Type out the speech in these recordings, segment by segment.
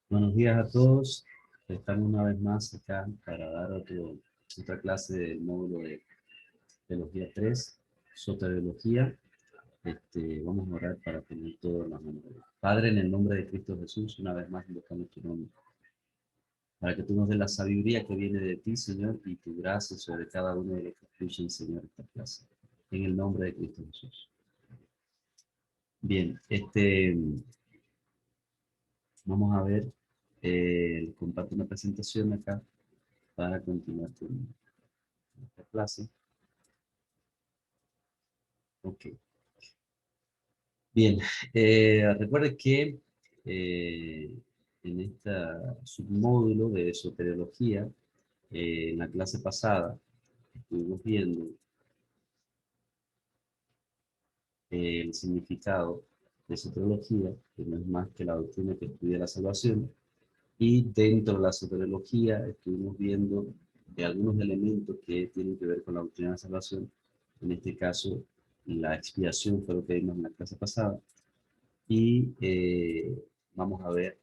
Buenos días a todos. Estamos una vez más acá para dar otra clase del módulo de Teología 3, Soteriología. Vamos a orar para tener todo en la mano de Dios. Padre, en el nombre de Cristo Jesús, una vez más invocamos tu nombre, para que tú nos des la sabiduría que viene de ti, Señor, y tu gracia sobre cada uno de los que escuchen, Señor, esta clase. En el nombre de Cristo Jesús. Bien, vamos a ver, comparto una presentación acá para continuar con esta clase. Ok. Bien, recuerde que en este submódulo de soteriología, en la clase pasada, estuvimos viendo el significado de soteriología, que no es más que la doctrina que estudia la salvación, y dentro de la soteriología estuvimos viendo algunos elementos que tienen que ver con la doctrina de la salvación. En este caso, la expiación fue lo que vimos en la clase pasada, y vamos a ver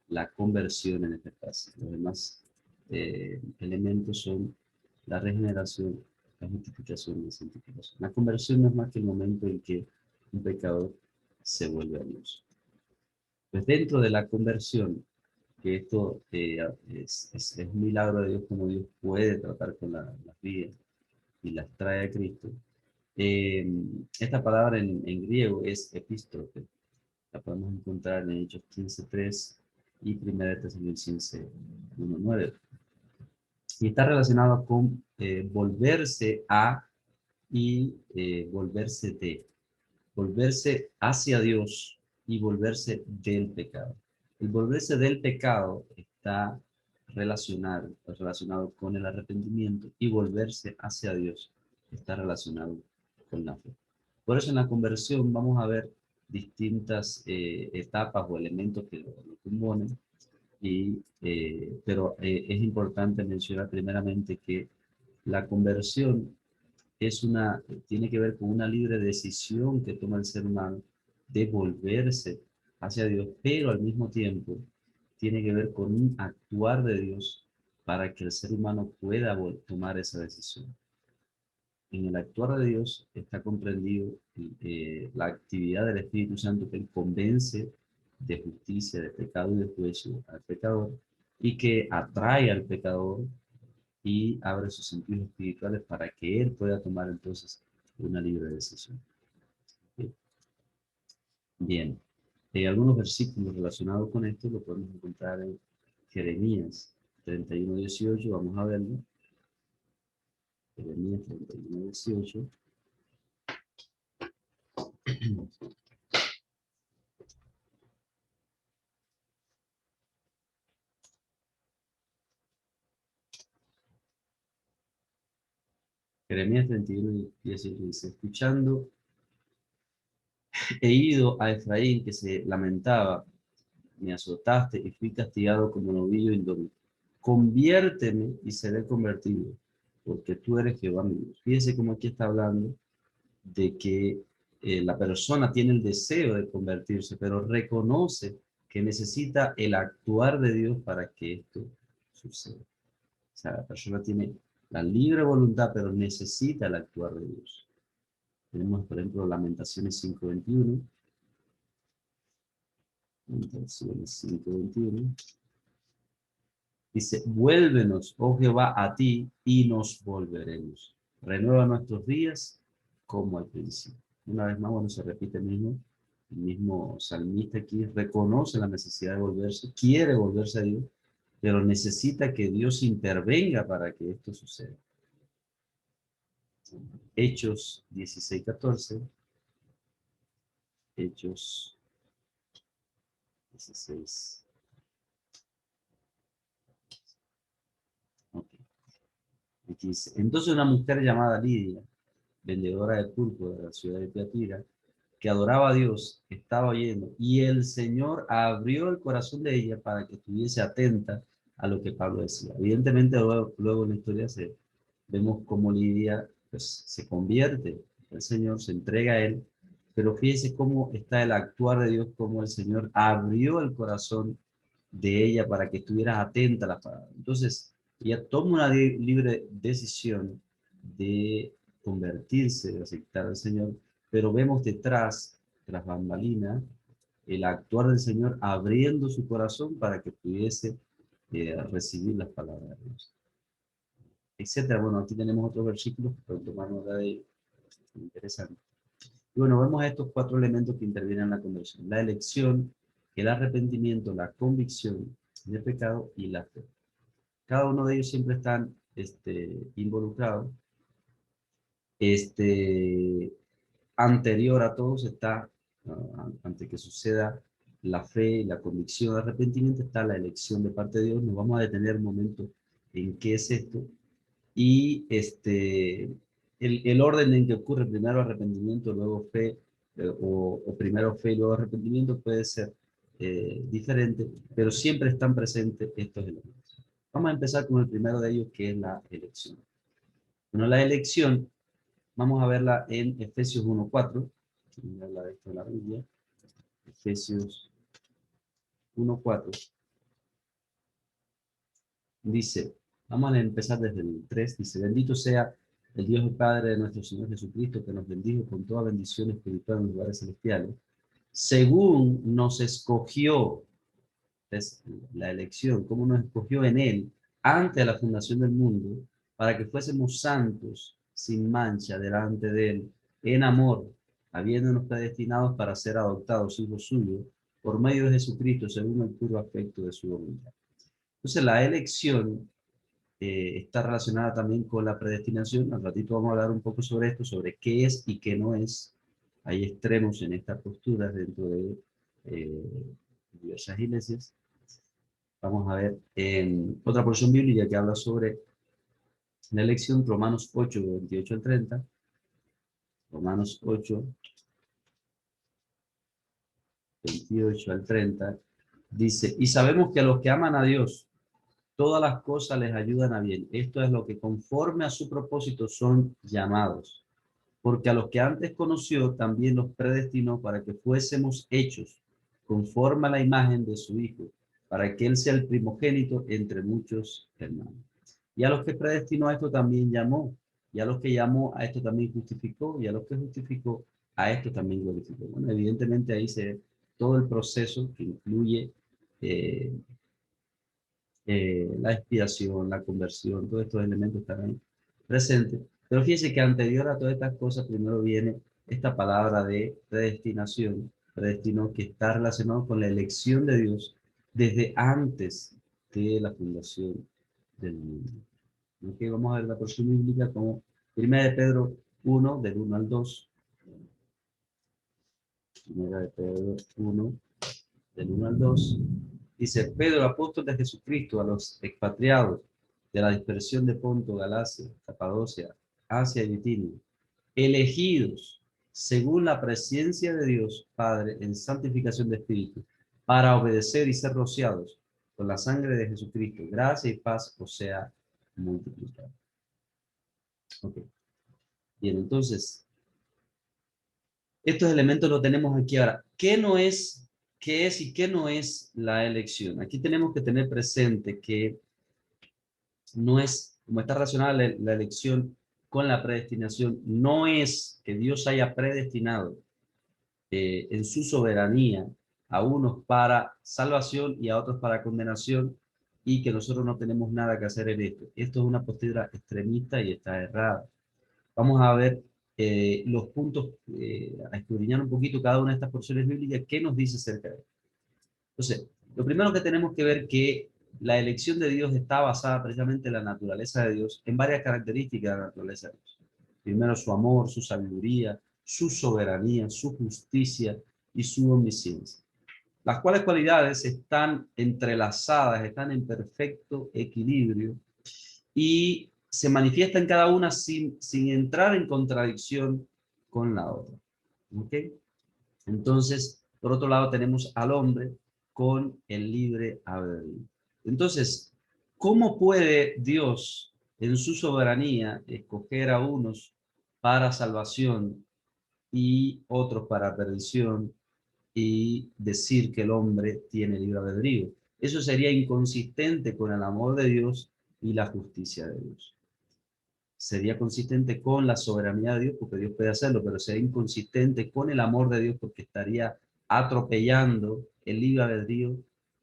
la conversión en este caso. Los demás elementos son la regeneración, la justificación y la santificación. La conversión no es más que el momento en que un pecador se vuelve a Dios. Pues dentro de la conversión, que esto es un milagro de Dios, como Dios puede tratar con las vidas y las trae a Cristo. Esta palabra en griego es epístrofe. La podemos encontrar en Hechos 15:3 y 1 Tesalonicenses 1:9. Y está relacionado con volverse a y volverse de. Volverse hacia Dios y volverse del pecado. El volverse del pecado está relacionado con el arrepentimiento, y volverse hacia Dios está relacionado con la fe. Por eso en la conversión vamos a ver distintas etapas o elementos que lo componen, pero es importante mencionar primeramente que la conversión tiene que ver con una libre decisión que toma el ser humano de volverse hacia Dios, pero al mismo tiempo tiene que ver con un actuar de Dios para que el ser humano pueda tomar esa decisión. En el actuar de Dios está comprendido la actividad del Espíritu Santo, que él convence de justicia, de pecado y de juicio al pecador, y que atrae al pecador y abre sus sentidos espirituales para que él pueda tomar entonces una libre decisión. Bien, algunos versículos relacionados con esto lo podemos encontrar en Jeremías 31:18, vamos a verlo. Jeremías 31:18. Jeremías 31:18 dice: escuchando, he ido a Efraín que se lamentaba, me azotaste y fui castigado como novillo indómito. Conviérteme y seré convertido, porque tú eres Jehová mi Dios. Fíjese cómo aquí está hablando de que la persona tiene el deseo de convertirse, pero reconoce que necesita el actuar de Dios para que esto suceda. O sea, la persona tiene la libre voluntad, pero necesita el actuar de Dios. Tenemos, por ejemplo, Lamentaciones 5:21. Lamentaciones 5:21. Dice: vuélvenos, oh Jehová, a ti, y nos volveremos. Renueva nuestros días como al principio. Una vez más, bueno, se repite el mismo salmista aquí reconoce la necesidad de volverse, quiere volverse a Dios, pero necesita que Dios intervenga para que esto suceda. Hechos 16:14. Hechos 16. Okay. Aquí dice: entonces una mujer llamada Lidia, vendedora de púrpura de la ciudad de Tiatira, que adoraba a Dios, estaba oyendo, y el Señor abrió el corazón de ella para que estuviese atenta a lo que Pablo decía. Evidentemente, luego en la historia vemos cómo Lidia pues, se convierte, el Señor se entrega a él, pero fíjese cómo está el actuar de Dios, cómo el Señor abrió el corazón de ella para que estuvieras atenta a las palabras. Entonces, ella toma una libre decisión de convertirse, de aceptar al Señor, pero vemos detrás, tras bambalinas, el actuar del Señor abriendo su corazón para que pudiese recibir las palabras de Dios, etcétera. Bueno, aquí tenemos otros versículos que pueden tomar nota de ello. Interesante. Y bueno, vemos estos cuatro elementos que intervienen en la conversión: la elección, el arrepentimiento, la convicción de pecado y la fe. Cada uno de ellos siempre están involucrados. Anterior a todos está, antes que suceda la fe, la convicción, el arrepentimiento, está la elección de parte de Dios. Nos vamos a detener un momento en qué es esto. Y el orden en que ocurre primero arrepentimiento, luego fe, o primero fe y luego arrepentimiento puede ser diferente, pero siempre están presentes estos elementos. Vamos a empezar con el primero de ellos, que es la elección. Bueno, la elección, vamos a verla en Efesios 1:4. Vamos a hablar de esto en la Biblia. Efesios 1:4. Dice, vamos a empezar desde el 3, dice: bendito sea el Dios y Padre de nuestro Señor Jesucristo, que nos bendijo con toda bendición espiritual en los lugares celestiales, según nos escogió, es la elección, como nos escogió en Él, antes de la fundación del mundo, para que fuésemos santos, sin mancha, delante de Él, en amor, habiéndonos predestinados para ser adoptados hijos suyos, por medio de Jesucristo, según el puro afecto de su voluntad. Entonces, la elección está relacionada también con la predestinación. Al ratito vamos a hablar un poco sobre esto, sobre qué es y qué no es. Hay extremos en estas posturas dentro de diversas iglesias. Vamos a ver en otra porción bíblica que habla sobre la elección, Romanos 8, 28 al 30. Romanos 8, 28 al 30. Dice, y sabemos que a los que aman a Dios, todas las cosas les ayudan a bien. Esto es lo que conforme a su propósito son llamados. Porque a los que antes conoció, también los predestinó para que fuésemos hechos conforme a la imagen de su Hijo, para que Él sea el primogénito entre muchos hermanos. Y a los que predestinó, a esto también llamó. Y a los que llamó, a esto también justificó. Y a los que justificó, a esto también glorificó. Bueno, evidentemente ahí se ve todo el proceso que incluye eh, la expiación, la conversión, todos estos elementos están ahí presentes. Pero fíjense que anterior a todas estas cosas, primero viene esta palabra de predestinación, predestinó, que está relacionado con la elección de Dios desde antes de la fundación del mundo. Aquí vamos a ver la porción bíblica como 1 de Pedro 1, del 1 al 2. 1 de Pedro 1, del 1 al 2. Dice: Pedro, apóstol de Jesucristo, a los expatriados de la dispersión de Ponto, Galacia, Capadocia, Asia y Bitinia, elegidos según la presencia de Dios Padre en santificación de espíritu, para obedecer y ser rociados con la sangre de Jesucristo, gracia y paz os sea multiplicada. Ok. Bien, entonces, estos elementos los tenemos aquí ahora. ¿Qué es y qué no es la elección? Aquí tenemos que tener presente que no es, como está relacionada la elección con la predestinación, no es que Dios haya predestinado en su soberanía a unos para salvación y a otros para condenación, y que nosotros no tenemos nada que hacer en esto. Esto es una postura extremista y está errada. Vamos a ver los puntos, a escudriñar un poquito cada una de estas porciones bíblicas, qué nos dice acerca de esto. Entonces, lo primero que tenemos que ver que la elección de Dios está basada precisamente en la naturaleza de Dios, en varias características de la naturaleza de Dios. Primero, su amor, su sabiduría, su soberanía, su justicia y su omnisciencia. Las cuales cualidades están entrelazadas, están en perfecto equilibrio y se manifiestan cada una sin entrar en contradicción con la otra. ¿Ok? Entonces, por otro lado, tenemos al hombre con el libre albedrío. Entonces, ¿cómo puede Dios, en su soberanía, escoger a unos para salvación y otros para perdición, y decir que el hombre tiene libre albedrío? eso sería inconsistente con el amor de Dios y la justicia de Dios. Sería consistente con la soberanía de Dios, porque Dios puede hacerlo, pero sería inconsistente con el amor de Dios, porque estaría atropellando el libre albedrío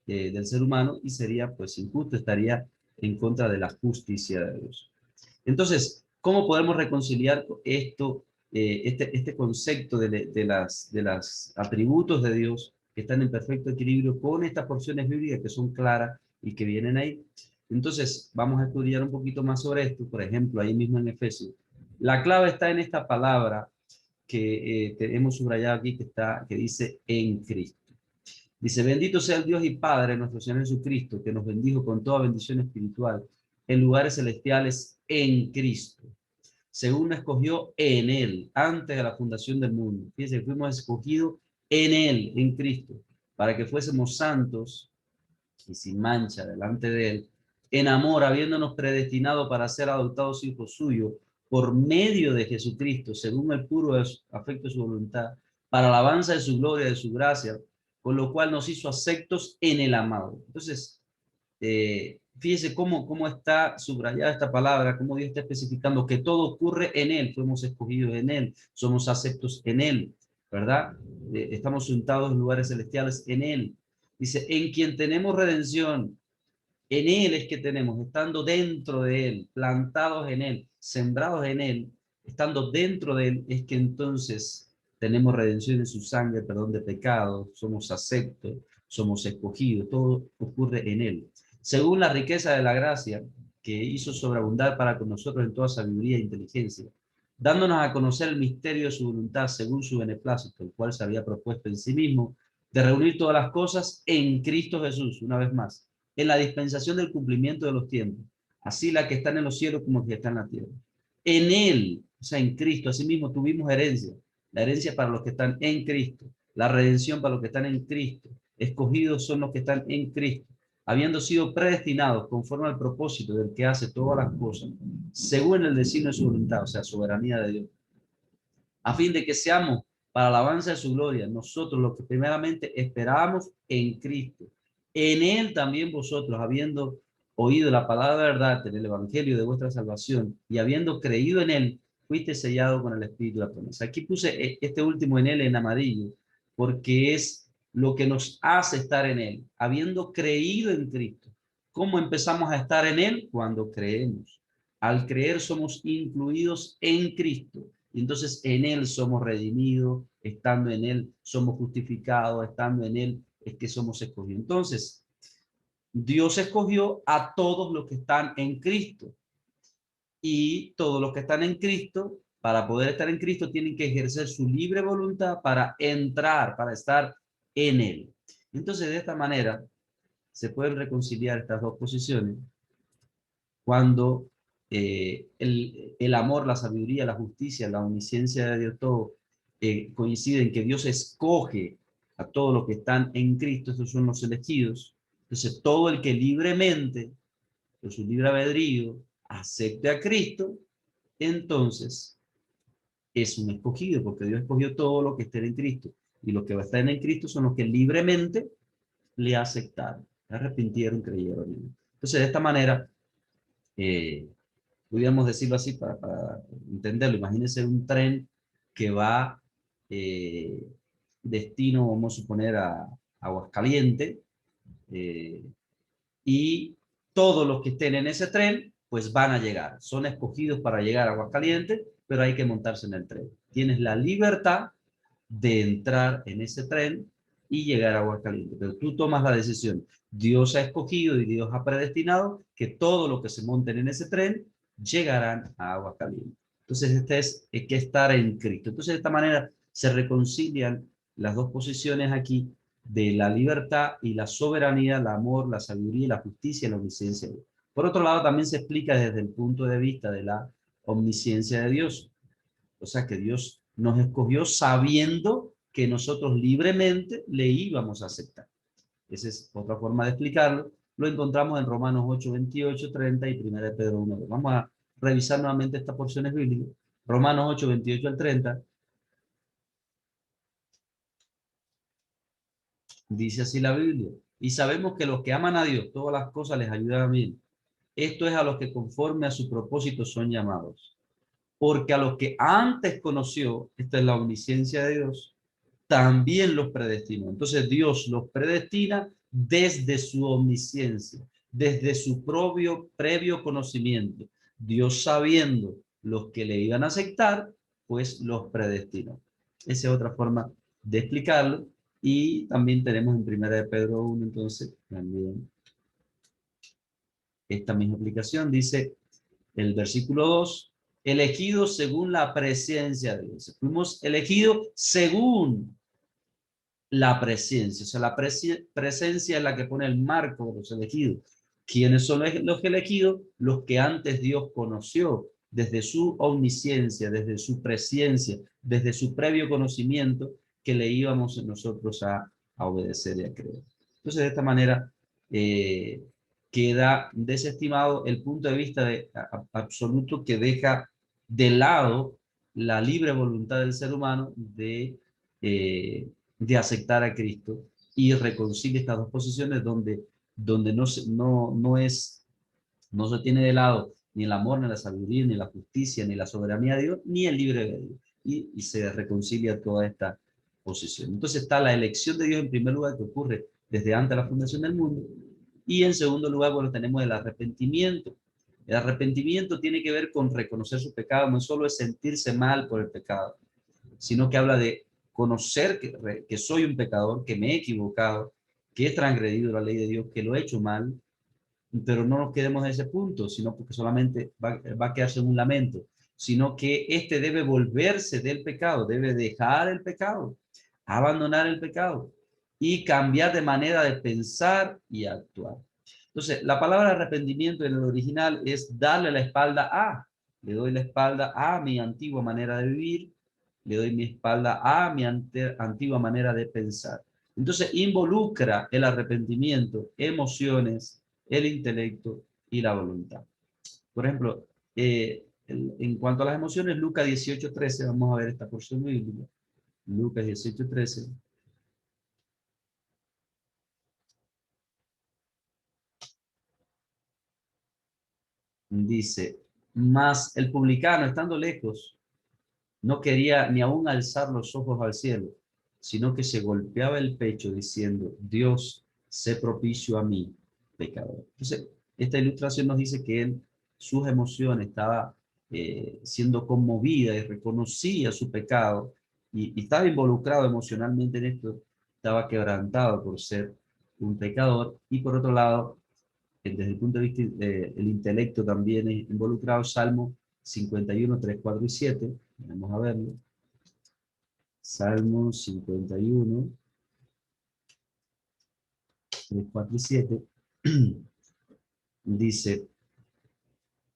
del ser humano y sería pues injusto, estaría en contra de la justicia de Dios. Entonces, ¿cómo podemos reconciliar esto, este concepto de las atributos de Dios que están en perfecto equilibrio con estas porciones bíblicas que son claras y que vienen ahí? Entonces, vamos a estudiar un poquito más sobre esto. Por ejemplo, ahí mismo en Efesios. La clave está en esta palabra que hemos subrayado aquí, que dice en Cristo. Dice, bendito sea el Dios y Padre, nuestro Señor Jesucristo, que nos bendijo con toda bendición espiritual en lugares celestiales en Cristo, según nos escogió en Él, antes de la fundación del mundo. Fíjense, fuimos escogidos en Él, en Cristo, para que fuésemos santos y sin mancha delante de Él, en amor, habiéndonos predestinado para ser adoptados hijos suyos por medio de Jesucristo, según el puro afecto de su voluntad, para alabanza de su gloria, de su gracia, con lo cual nos hizo aceptos en el amado. Entonces, fíjese cómo está subrayada esta palabra, cómo Dios está especificando que todo ocurre en Él, fuimos escogidos en Él, somos aceptos en Él, ¿verdad? Estamos sentados en lugares celestiales en Él. Dice, en quien tenemos redención, en Él es que tenemos, estando dentro de Él, plantados en Él, sembrados en Él, estando dentro de Él, es que entonces tenemos redención en su sangre, perdón de pecados, somos aceptos, somos escogidos, todo ocurre en Él. Según la riqueza de la gracia que hizo sobreabundar para con nosotros en toda sabiduría e inteligencia, dándonos a conocer el misterio de su voluntad según su beneplácito, el cual se había propuesto en sí mismo, de reunir todas las cosas en Cristo Jesús, una vez más, en la dispensación del cumplimiento de los tiempos, así la que están en los cielos como que está en la tierra. En Él, o sea, en Cristo, asimismo tuvimos herencia, la herencia para los que están en Cristo, la redención para los que están en Cristo, escogidos son los que están en Cristo, habiendo sido predestinados conforme al propósito del que hace todas las cosas, según el designio de su voluntad, o sea, soberanía de Dios, a fin de que seamos para alabanza de su gloria, nosotros los que primeramente esperábamos en Cristo. En Él también vosotros, habiendo oído la palabra de verdad en el evangelio de vuestra salvación y habiendo creído en Él, fuiste sellado con el Espíritu de la promesa. Aquí puse este último en Él en amarillo, porque es lo que nos hace estar en Él, habiendo creído en Cristo. ¿Cómo empezamos a estar en Él? Cuando creemos. Al creer somos incluidos en Cristo. Y entonces en Él somos redimidos, estando en Él somos justificados, estando en Él es que somos escogidos. Entonces, Dios escogió a todos los que están en Cristo. Y todos los que están en Cristo, para poder estar en Cristo, tienen que ejercer su libre voluntad para entrar, para estar en Él. Entonces, de esta manera, se pueden reconciliar estas dos posiciones cuando el amor, la sabiduría, la justicia, la omnisciencia de Dios, todo coincide en que Dios escoge a todos los que están en Cristo, estos son los elegidos. Entonces, todo el que libremente, por su libre albedrío, acepte a Cristo, entonces es un escogido, porque Dios escogió todo lo que esté en Cristo. Y los que están en Cristo son los que libremente le aceptaron, se arrepintieron, creyeron. Entonces, de esta manera, eh, podríamos decirlo así para entenderlo. Imagínense un tren que va eh, destino, vamos a suponer, a Aguascalientes, eh, y todos los que estén en ese tren, pues van a llegar. Son escogidos para llegar a Aguascalientes, pero hay que montarse en el tren. Tienes la libertad de entrar en ese tren y llegar a Aguascalientes, pero tú tomas la decisión. Dios ha escogido y Dios ha predestinado que todos los que se monten en ese tren llegarán a Aguascalientes. Entonces, este es que estar en Cristo. Entonces, de esta manera se reconcilian las dos posiciones aquí de la libertad y la soberanía, el amor, la sabiduría, la justicia y la omnisciencia de Dios. Por otro lado, también se explica desde el punto de vista de la omnisciencia de Dios. O sea, que Dios nos escogió sabiendo que nosotros libremente le íbamos a aceptar. Esa es otra forma de explicarlo. Lo encontramos en Romanos 8, 28, 30 y 1 de Pedro 1. Vamos a revisar nuevamente estas porciones bíblicas. Romanos 8, 28 al 30. Dice así la Biblia. Y sabemos que los que aman a Dios, todas las cosas les ayudan bien. Esto es a los que conforme a su propósito son llamados. Porque a los que antes conoció, esta es la omnisciencia de Dios, también los predestinó. Entonces Dios los predestina desde su omnisciencia, desde su propio previo conocimiento. Dios sabiendo los que le iban a aceptar, pues los predestinó. Esa es otra forma de explicarlo. Y también tenemos en 1 de Pedro 1, entonces, también esta misma explicación. Dice el versículo 2, elegidos según la presencia de Dios. Fuimos elegidos según la presencia. O sea, la presencia es la que pone el marco de los elegidos. ¿Quiénes son los elegidos? Los que antes Dios conoció, desde su omnisciencia, desde su presencia, desde su previo conocimiento, que le íbamos nosotros a obedecer y a creer. Entonces, de esta manera, queda desestimado el punto de vista absoluto que deja de lado la libre voluntad del ser humano de aceptar a Cristo y reconcilia estas dos posiciones donde no se tiene de lado ni el amor, ni la sabiduría, ni la justicia, ni la soberanía de Dios, ni el libre albedrío. Y se reconcilia toda esta posición. Entonces está la elección de Dios en primer lugar, que ocurre desde antes de la fundación del mundo, y en segundo lugar, bueno, tenemos el arrepentimiento. El arrepentimiento tiene que ver con reconocer su pecado, no solo es sentirse mal por el pecado, sino que habla de conocer que soy un pecador, que me he equivocado, que he transgredido la ley de Dios, que lo he hecho mal, pero no nos quedemos en ese punto, sino porque solamente va a quedarse en un lamento, sino que este debe volverse del pecado, debe dejar el pecado, abandonar el pecado y cambiar de manera de pensar y actuar. Entonces, la palabra arrepentimiento en el original es darle la espalda a, le doy la espalda a mi antigua manera de vivir, le doy mi espalda a mi antigua manera de pensar. Entonces, involucra el arrepentimiento, emociones, el intelecto y la voluntad. Por ejemplo, en cuanto a las emociones, Lucas 18:13, vamos a ver esta porción bíblica. Lucas 18:13. Dice, mas el publicano, estando lejos, no quería ni aún alzar los ojos al cielo, sino que se golpeaba el pecho diciendo, Dios, sé propicio a mí, pecador. Entonces, esta ilustración nos dice que él, sus emociones, estaba siendo conmovida y reconocía su pecado y estaba involucrado emocionalmente en esto, estaba quebrantado por ser un pecador y por otro lado, desde el punto de vista del intelecto también es involucrado. Salmo 51, 3, 4 y 7. Vamos a verlo. Salmo 51, 3, 4 y 7. Dice,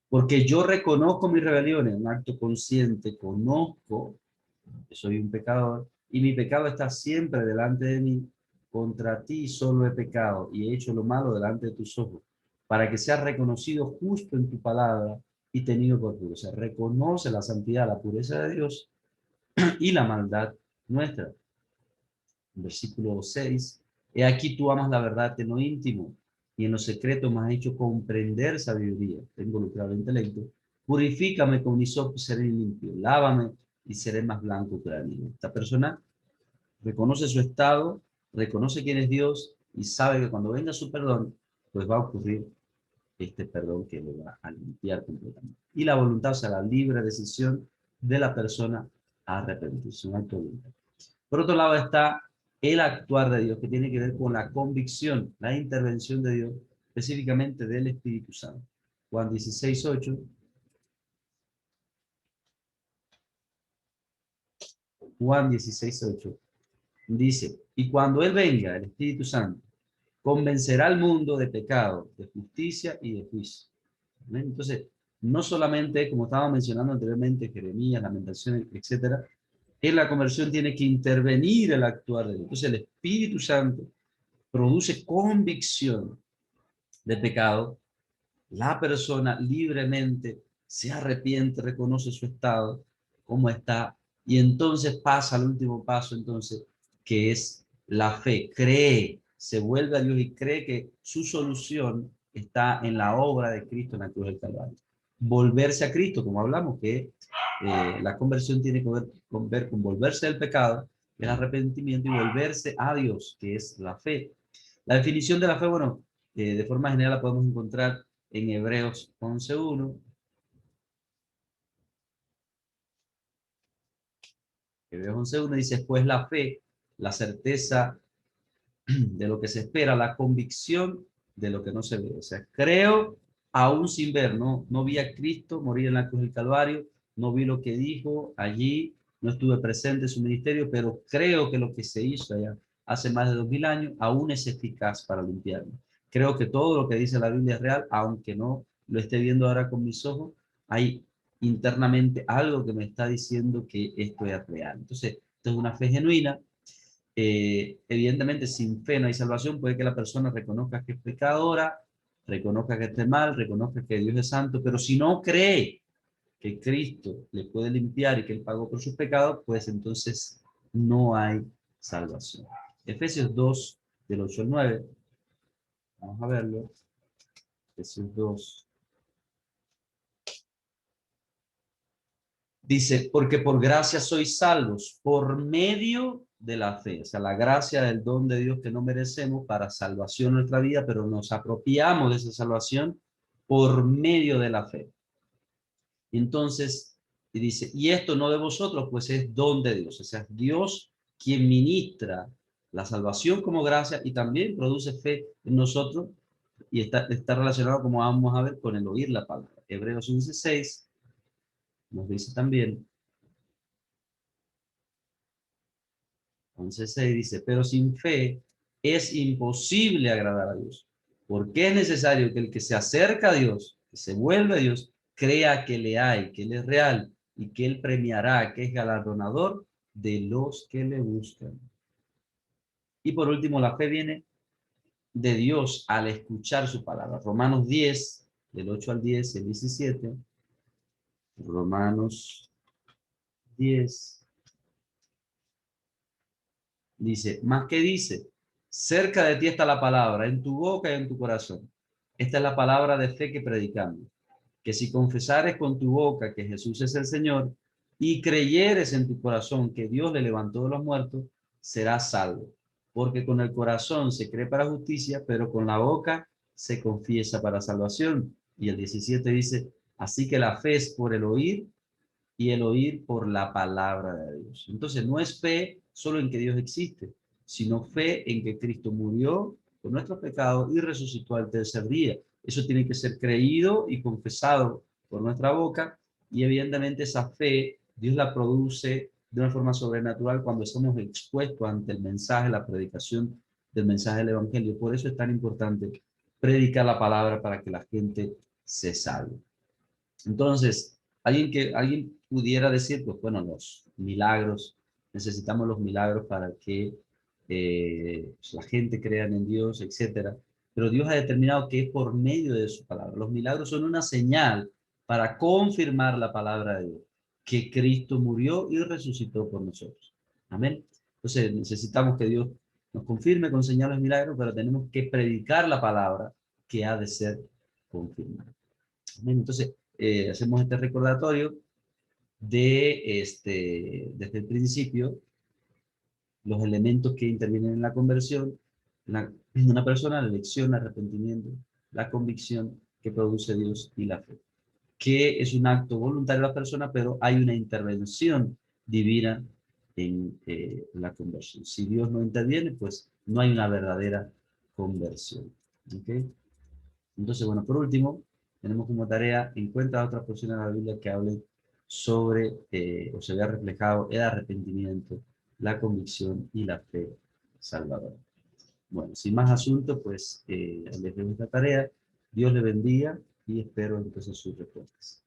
porque yo reconozco mis rebeliones, un acto consciente, conozco que soy un pecador, y mi pecado está siempre delante de mí. Contra ti solo he pecado y he hecho lo malo delante de tus ojos, para que seas reconocido justo en tu palabra y tenido por puro. O sea, reconoce la santidad, la pureza de Dios y la maldad nuestra. Versículo 6. He aquí tú amas la verdad en lo íntimo y en lo secreto me has hecho comprender sabiduría. Tengo involucrado el intelecto. Purifícame con hisopo, seré limpio. Lávame y seré más blanco que la nieve. Esta persona reconoce su estado, reconoce quién es Dios y sabe que cuando venga su perdón, pues va a ocurrir este perdón que le va a limpiar completamente. Y la voluntad, o sea, la libre decisión de la persona a arrepentirse, un acto de voluntad. Por otro lado está el actuar de Dios, que tiene que ver con la convicción, la intervención de Dios, específicamente del Espíritu Santo. Juan 16:8. Juan 16:8 dice, y cuando Él venga, el Espíritu Santo, convencerá al mundo de pecado, de justicia y de juicio. ¿Amén? Entonces, no solamente, como estaba mencionando anteriormente, Jeremías, Lamentaciones, etcétera, en la conversión tiene que intervenir el actuar de Dios. Entonces, el Espíritu Santo produce convicción de pecado, la persona libremente se arrepiente, reconoce su estado, cómo está, y entonces pasa al último paso, entonces, que es la fe, cree, se vuelve a Dios y cree que su solución está en la obra de Cristo en la cruz del Calvario. Volverse a Cristo, como hablamos, que la conversión tiene que ver con volverse del pecado, el arrepentimiento, y volverse a Dios, que es la fe. La definición de la fe, bueno, de forma general la podemos encontrar en Hebreos 11:1. Hebreos 11:1 dice, pues la fe, la certeza de lo que se espera, la convicción de lo que no se ve. O sea, creo aún sin ver, no vi a Cristo morir en la cruz del Calvario, no vi lo que dijo allí, no estuve presente en su ministerio, pero creo que lo que se hizo allá hace más de 2000 años aún es eficaz para limpiarme. Creo que todo lo que dice la Biblia es real, aunque no lo esté viendo ahora con mis ojos, hay internamente algo que me está diciendo que esto es real. Entonces, esto es una fe genuina. Evidentemente, sin fe no hay salvación. Puede que la persona reconozca que es pecadora, reconozca que esté mal, reconozca que Dios es santo, pero si no cree que Cristo le puede limpiar y que Él pagó por sus pecados, pues entonces no hay salvación. Efesios 2, del 8 al 9. Vamos a verlo. Efesios 2. Dice, porque por gracia sois salvos, por medio de la fe. O sea, la gracia del don de Dios que no merecemos para salvación en nuestra vida, pero nos apropiamos de esa salvación por medio de la fe. Entonces, y dice, y esto no de vosotros, pues es don de Dios. O sea, Dios quien ministra la salvación como gracia y también produce fe en nosotros, y está relacionado, como vamos a ver, con el oír la palabra. Hebreos 11:6 nos dice también, 11:6 dice, pero sin fe es imposible agradar a Dios, porque es necesario que el que se acerca a Dios, que se vuelve a Dios, crea que le hay, que Él es real y que Él premiará, que es galardonador de los que le buscan. Y por último, la fe viene de Dios al escuchar su palabra. Romanos 10, del 8 al 10, el 17. Romanos 10. Dice, más que dice, cerca de ti está la palabra, en tu boca y en tu corazón. Esta es la palabra de fe que predicamos, que si confesares con tu boca que Jesús es el Señor y creyeres en tu corazón que Dios le levantó de los muertos, serás salvo. Porque con el corazón se cree para justicia, pero con la boca se confiesa para salvación. Y el 17 dice, así que la fe es por el oír y el oír por la palabra de Dios. Entonces no es fe solo en que Dios existe, sino fe en que Cristo murió por nuestros pecados y resucitó al tercer día. Eso tiene que ser creído y confesado por nuestra boca, y evidentemente esa fe Dios la produce de una forma sobrenatural cuando somos expuestos ante el mensaje, la predicación del mensaje del Evangelio. Por eso es tan importante predicar la palabra para que la gente se salve. Entonces, alguien pudiera decir, pues bueno, los milagros, necesitamos los milagros para que la gente crea en Dios, etcétera. Pero Dios ha determinado que es por medio de su palabra. Los milagros son una señal para confirmar la palabra de Dios, que Cristo murió y resucitó por nosotros. Amén. Entonces necesitamos que Dios nos confirme con señales milagros, pero tenemos que predicar la palabra que ha de ser confirmada. Amén. Entonces, hacemos este recordatorio desde el principio, los elementos que intervienen en la conversión, en una persona, la elección, el arrepentimiento, la convicción que produce Dios y la fe, que es un acto voluntario de la persona, pero hay una intervención divina en la conversión. Si Dios no interviene, pues no hay una verdadera conversión. ¿Okay? Entonces, bueno, por último, tenemos como tarea, encuentra otra porción de la Biblia que hable sobre, o se vea reflejado el arrepentimiento, la convicción y la fe salvadora. Bueno, sin más asuntos, pues les dejo esta tarea. Dios le bendiga y espero entonces sus respuestas.